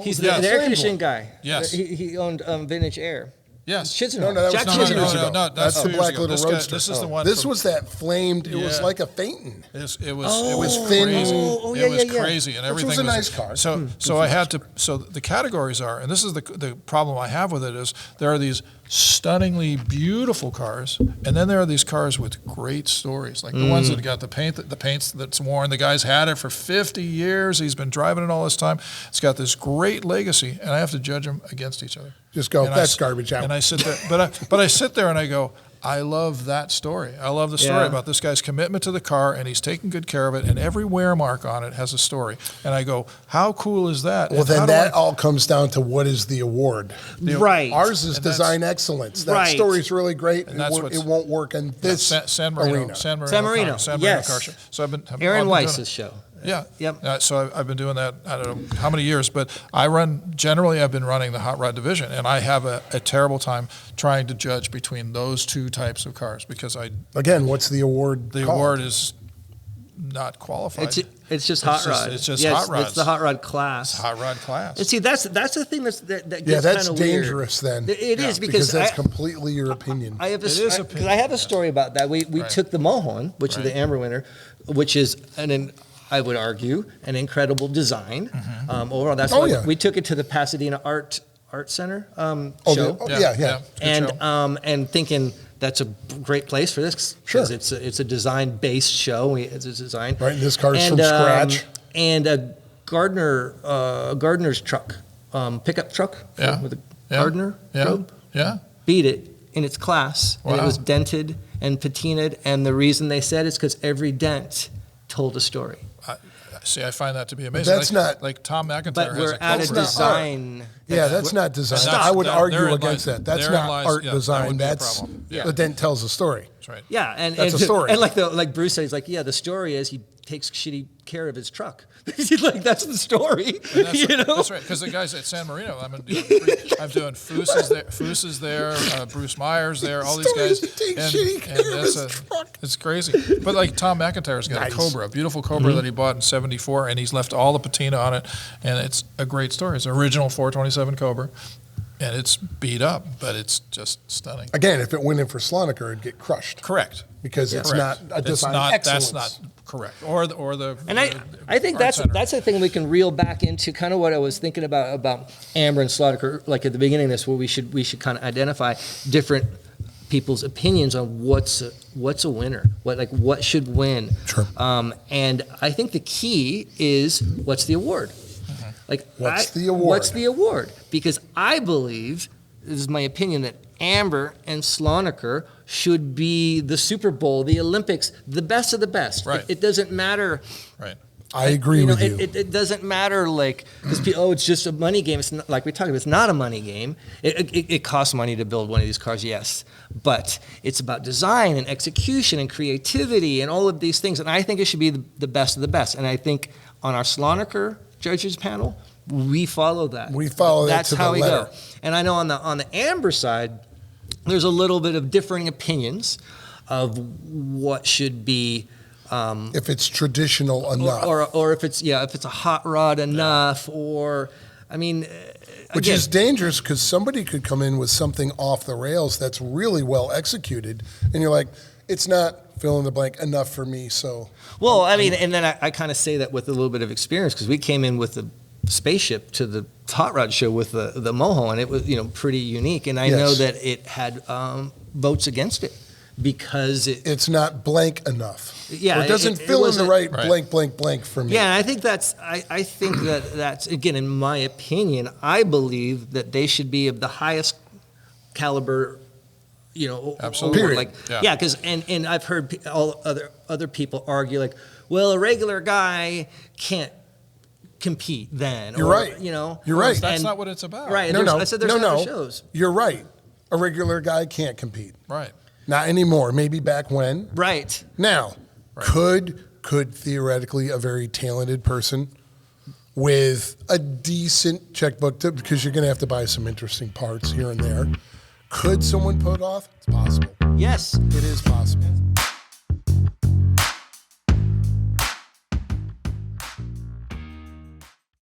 He's Yes. the air conditioning guy. Yes. He owned Vintage Air. Yes. Chisenhall. No, that was Jack 2 Chisenhall. years ago. No, That's that's the 2 black years ago. little roadster. This is the one. This from- was that flamed. It was Yeah. like a Phaeton. It was was thin. crazy. Oh, It was yeah. crazy, and Which everything was a nice car. So I had to. So the categories are, and this is the problem I have with it is there are these stunningly beautiful cars, and then there are these cars with great stories, like the ones that got the paints that's worn. The guy's had it for 50 years. He's been driving it all this time. It's got this great legacy, and I have to judge them against each other. Just go, And that's garbage out. And I sit there, but I sit there and I go, I love that story. I love the story Yeah. about this guy's commitment to the car, and he's taking good care of it, and every wear mark on it has a story. And I go, how cool is that? Well, And how then do that I- all comes down to what is the award. Right. Ours is And that's- design excellence. That Right. story's really great. And that's what's- it won't work in this San Marino, arena. San Marino, San Marino, San Marino yes. car show. So I've been Aaron doing Weiss's it. show. Yeah. Yep. So I've been doing that, I don't know how many years, but I've been running the hot rod division, and I have a terrible time trying to judge between those two types of cars because Again, what's the award the called? award is not qualified. It's just hot rod. It's just Yes, hot rods. It's the hot rod class. Hot rod class. And see, that's the thing that gets Yeah, that's kinda weird. dangerous then. It is because that's I, completely your opinion. I have a, It is because opinion, I have a story about that. We Right. took the Mulholland, which is the Right. AMBR winner, which is I would argue an incredible design. Overall, that's why yeah. we took it to the Pasadena Art Center Oh, show, yeah. Good show. and thinking that's a great place for this because Sure. it's a design based show. It's a design Right, and this car's from scratch. and a Gardner's truck, pickup truck Yeah. with a Yeah. Gardner Yeah. probe. Yeah. Beat it in its class, and it Wow. was dented and patinaed, and the reason they said is because every dent told a story. See, I find that to be amazing. that's not- like Tom McIntyre But has we're a at a Cobra. design. Yeah, that's not design. Stop. I would That- argue therein against lies- that. That's therein not lies- art yeah, that design. would be a That's problem. Yeah. the dent tells a story. That's right. Yeah, and That's a story. And like Bruce said, he's like, yeah, the story is he takes shitty care of his truck. He's like, that's the story. And that's, you know? that's right, because the guys at San Marino, I'm doing Foose is there, Bruce Myers there, all these guys. Stories he takes shitty care of his truck. It's crazy. But like Tom McIntyre's got Nice. a Cobra, a beautiful Cobra that he bought in '74, and he's left all the patina on it, and it's a great story. It's an original 427 Cobra, and it's beat up, but it's just stunning. Again, if it went in for Slonaker, it'd get crushed Correct. because it's Correct. not a design excellence. That's not correct. Or the And I think Art Center. that's the thing we can reel back into kind of what I was thinking about AMBR and Slonaker, like at the beginning of this, where we should kind of identify different people's opinions on what's a winner, what should win. Sure. And I think the key is what's the award. Like What's the award? What's the award? Because I believe, this is my opinion, that AMBR and Slonaker should be the Super Bowl, the Olympics, the best of the best. Right. It doesn't matter. Right. I agree with you. It doesn't matter, like, because it's just a money game. It's not, like we talked about, it's not a money game. It costs money to build one of these cars, yes, but it's about design and execution and creativity and all of these things. And I think it should be the best of the best. And I think on our Slonaker judges panel, we follow that. We follow that That's to the how we letter. go. And I know on the AMBR side, there's a little bit of differing opinions of what should be. If it's traditional enough. Or if it's a hot rod enough, or I mean, Which again, is dangerous because somebody could come in with something off the rails that's really well executed, and you're like, it's not fill in the blank enough for me. So, well, I mean, and then I kind of say that with a little bit of experience because we came in with the spaceship to the hot rod show with the Mulholland, and it was pretty unique, and I Yes. know that it had votes against it because it's not blank enough. Yeah, Or it doesn't it fill in the wasn't- right Right. blank, blank, blank for me. Yeah, and I think I think that's again, in my opinion, I believe that they should be of the highest caliber, Absolutely. Period. Like, Yeah. yeah, because and I've heard all other people argue like, well, a regular guy can't compete then. You're right. You know, You're right. That's And- not what it's about. Right. No, no, I said there's no, other no. shows. You're right. A regular guy can't compete. Right. Not anymore. Maybe back when. Right. Now, could theoretically a very talented person with a decent checkbook, because you're going to have to buy some interesting parts here and there, could someone pull it off? It's possible. Yes. It is possible.